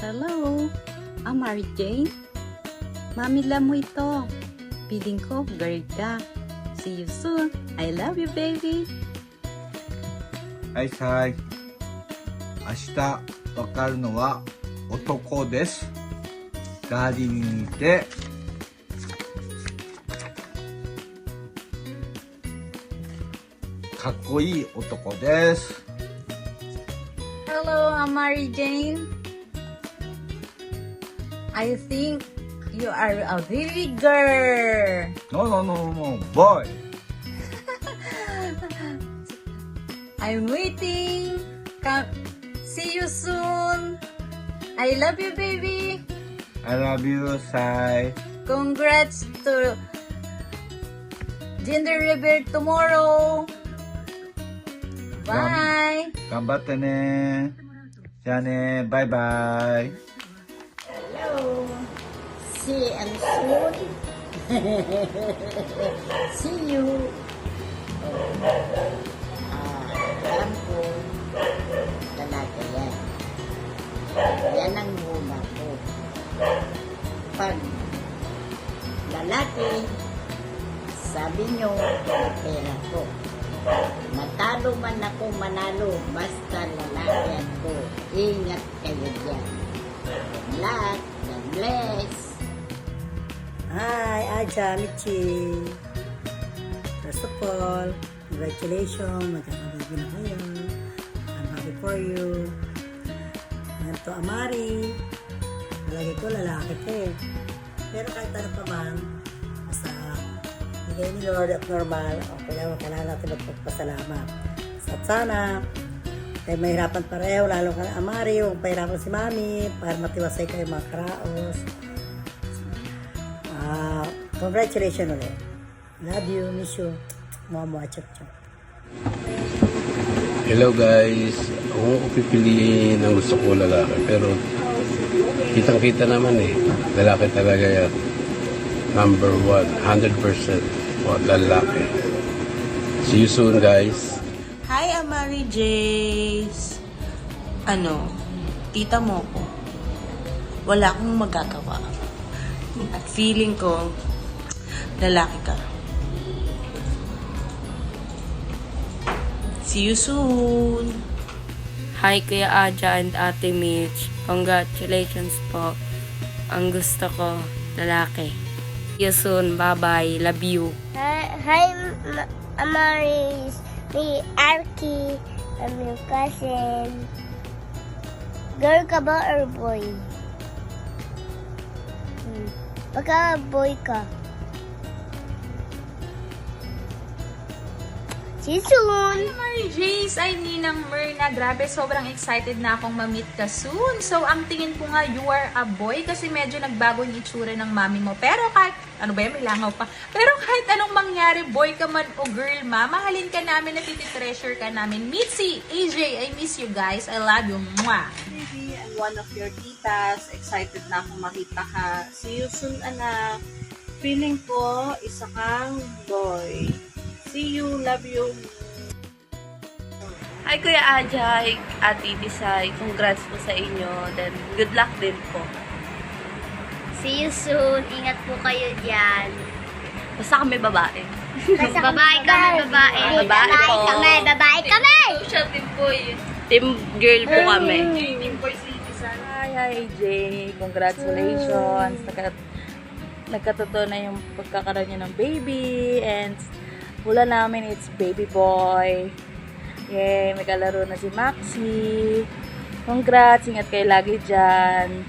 Hello, I'm Mary Jane. Mamila mo ito. Feeling ko, girl ka. See you soon. I love you, baby. はいはい。明日わかるのは男です。ガーディングにいて、かっこいい男です。Hello, I'm Mary Jane. I think you are a very girl. No, no, no, no, boy. I'm waiting. Come, see you soon. I love you, baby. I love you, Sai. Congrats to gender reveal tomorrow. Bye. 頑張ってね。じゃあね、バイバイ。Hello. See and soon. See you. Alam ko, lalaki yan. Yan ang muna ko. Pag lalaki, sabi nyo, pera ko. Matalo man ako manalo, basta lalaki ako. Ingat kayo dyan. Lahat, God bless. Hi, Aja, Michi. First of all, congratulations. Magkakababy na kayo. I'm happy for you. And to Amari, malagi ko lalaki ka eh. Pero kahit ano pa man, basta bigay ni Lord at normal, okay lang, kailangan natin magpagpasalamat. At sana, tayo mahirapan pareho, lalo ka na Amari, huwag pahirapan si Mami, para matiwasay kayo mga karaos. Congratulations ulit. Love you, miss you. Mama, chop chop. Hello guys, ako ko pipiliin ang gusto ko lalaki, pero kitang-kita naman lalaki talaga yan. Number 1, 100% lalaki. See you soon guys. Hi, Amari Jace. Tita mo ko. Wala akong magagawa. At feeling ko, lalaki ka. See you soon. Hi Kuya Aja and Ate Mitch. Congratulations po. Ang gusto ko, lalaki. See you soon. Bye-bye. Love you. Hi, Amaris. Me, Arky. I'm your cousin. Girl ka ba or boy? Baka boy ka. See you soon! Hi, Mary Jace! Ay, Ninang Myrna. Grabe, sobrang excited na akong ma-meet ka soon. So, ang tingin ko nga, you are a boy kasi medyo nagbago yung itsura ng mami mo. Pero kahit, ano ba yan, may langaw pa. Pero kahit anong mangyari, boy ka man o girl ma, mahalin ka namin, natititreasure ka namin. Mitzi, AJ, I miss you guys. I love you. Mwah! Baby, I'm one of your titas. Excited na akong makita ka. See you soon, anak. Feeling ko, isa kang boy. See you, love you. Hi Kuya Aja, hi Ate Tisay. Congrats po sa inyo. Then, good luck din po. See you soon. Ingat po kayo dyan. Basta kami babae. Babae kami, babae. Babae po. Babae kami. Social team boy. Team girl po kami. Team boy si Tisan. Hi, Jay. Congratulations. Nagkatotoo na yung pagkakaroon niya ng baby. And hula namin, it's baby boy. Yay, may kalaro na si Maxi. Congrats, ingat kayo lagi dyan.